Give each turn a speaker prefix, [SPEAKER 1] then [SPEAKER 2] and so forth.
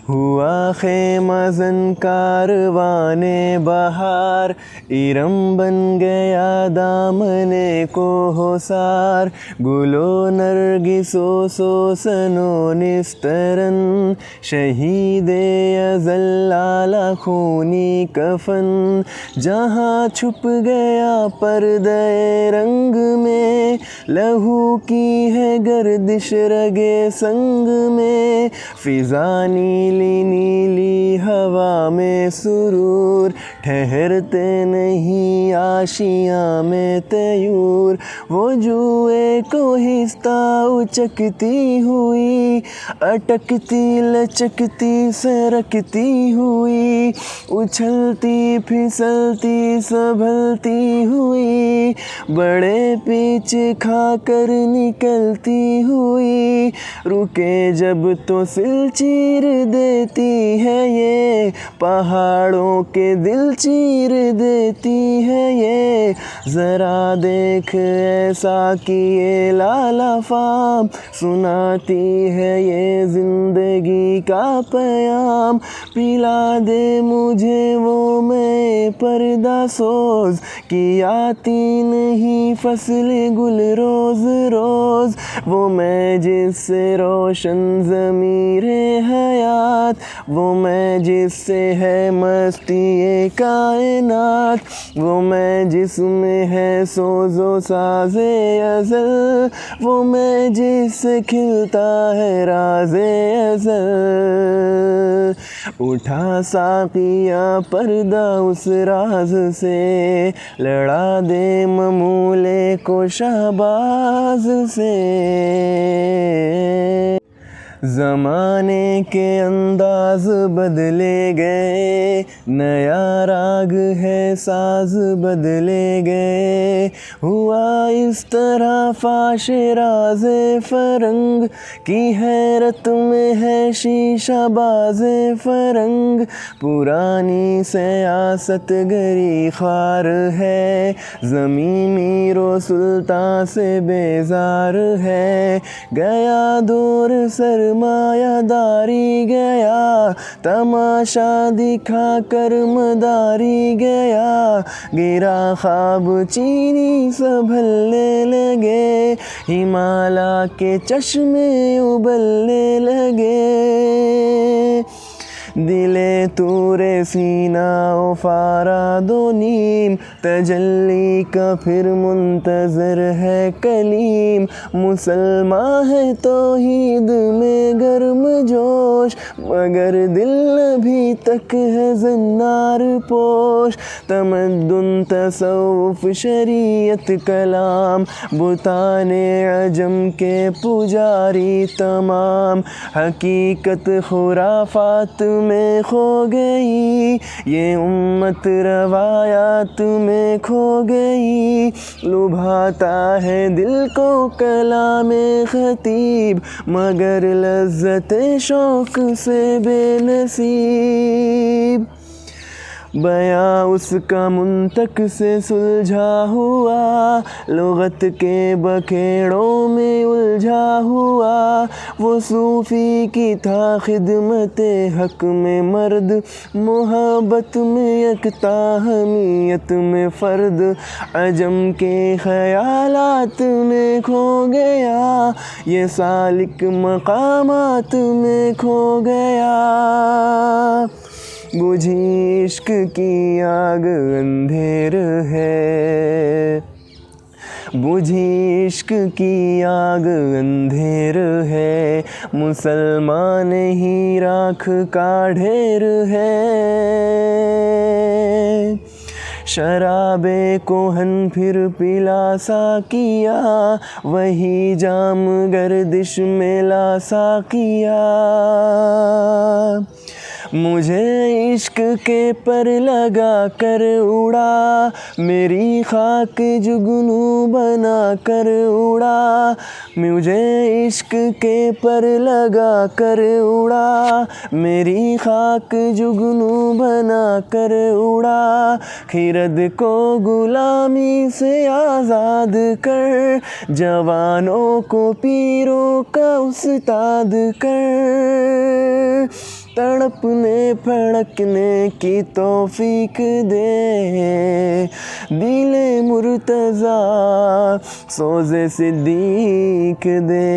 [SPEAKER 1] हुआ खेमज़न कारवाने बहार, इरम बन गया दामने को होसार। गुलो नरगिसो सोसनो निस्तरन, शहीदे अज़ल्लाला खूनी कफन। जहाँ छुप गया पर्दे रंग में, लहू की है गर्दिश रगे संग में। फ़िज़ा नीली नीली हवा में सुरूर, ठहरते नहीं आशियाँ में तयूर। वो जुए को हिस्सा उचकती हुई, अटकती लचकती सरकती हुई, उछलती फिसलती संभलती हुई, बड़े पीछे खाकर निकलती हुई। रुके जब तो सिल चीर देती है ये, पहाड़ों के दिल चीर देती है ये। ज़रा देख ऐसा कि ये लाला फाम, सुनाती है ये ज़िंदगी का पैगाम। पिला दे मुझे वो मैं पर्दा सोज़, कि आती नहीं फसल गुल रोज़ रोज़। वो मैं जिससे रोशन ज़मीरे हयात, वो मैं जिससे है मस्ती ये कायनात। वो मैं जिसमें है सोज़ो साज़े अज़ल, वो मैं जिससे खिलता है राज़े अज़ल। उठा साक़िया पर्दा उस राज से, लड़ा दे ममूले को शहबाज से। ज़माने के अंदाज़ बदले गए, नया राग है साज़ बदले गए। हुआ इस तरह फाश राज़े फ़रंग, की हैरत में है शीशा बाज़े फ़रंग। पुरानी सियासत गरी ख़्वार है, ज़मीं मीरो सुल्तान से बेज़ार है। गया दौर सरमायादारी गया, तमाशा दिखा कर मदारी गया। गिरा ख्वाब चीनी संभलने लगे, हिमालय के चश्मे उबलने लगे। दिले तूरे सीना ओ फारा दो नीम, तजल्ली का फिर मुंतज़र है कलीम। मुसलमान है तौहीद में गर्म जोश, मगर दिल अभी तक है ज़न्नार पोश। तमद्दुन तसव्वुफ़ शरीयत कलाम, बुताने अजम के पुजारी तमाम। हकीकत खुराफात में खो गई, ये उम्मत रवायात में खो गई। लुभाता है दिल को कलामे ख़तीब, मगर लज़्ज़त शौक़ से बेनसीब। बयां उसका मुंतक से सुलझा हुआ, लुग़त के बखेड़ों में उलझा हुआ। वो सूफ़ी की था खिदमते हक़ में मर्द, मोहब्बत में यकता हमीयत में फ़र्द। अजम के ख़यालात में खो गया, ये सालिक मक़ामात में खो गया। बुझी इश्क की आग अंधेर है, बुझी इश्क की आग अंधेर है। मुसलमान ही राख का ढेर है। शराबे कोहन फिर पिला साकिया, वही जाम गर्दिश में ला साकिया। मुझे इश्क के पर लगा कर उड़ा, मेरी खाक जुगनू बना कर उड़ा। मुझे इश्क के पर लगा कर उड़ा, मेरी खाक जुगनू बना कर उड़ा। खिरद को गुलामी से आज़ाद कर, जवानों को पीरों का उस्ताद कर। तड़पने फड़कने की तौफीक दे, दिले मुर्तज़ा सोज़े सिद्दीक दे।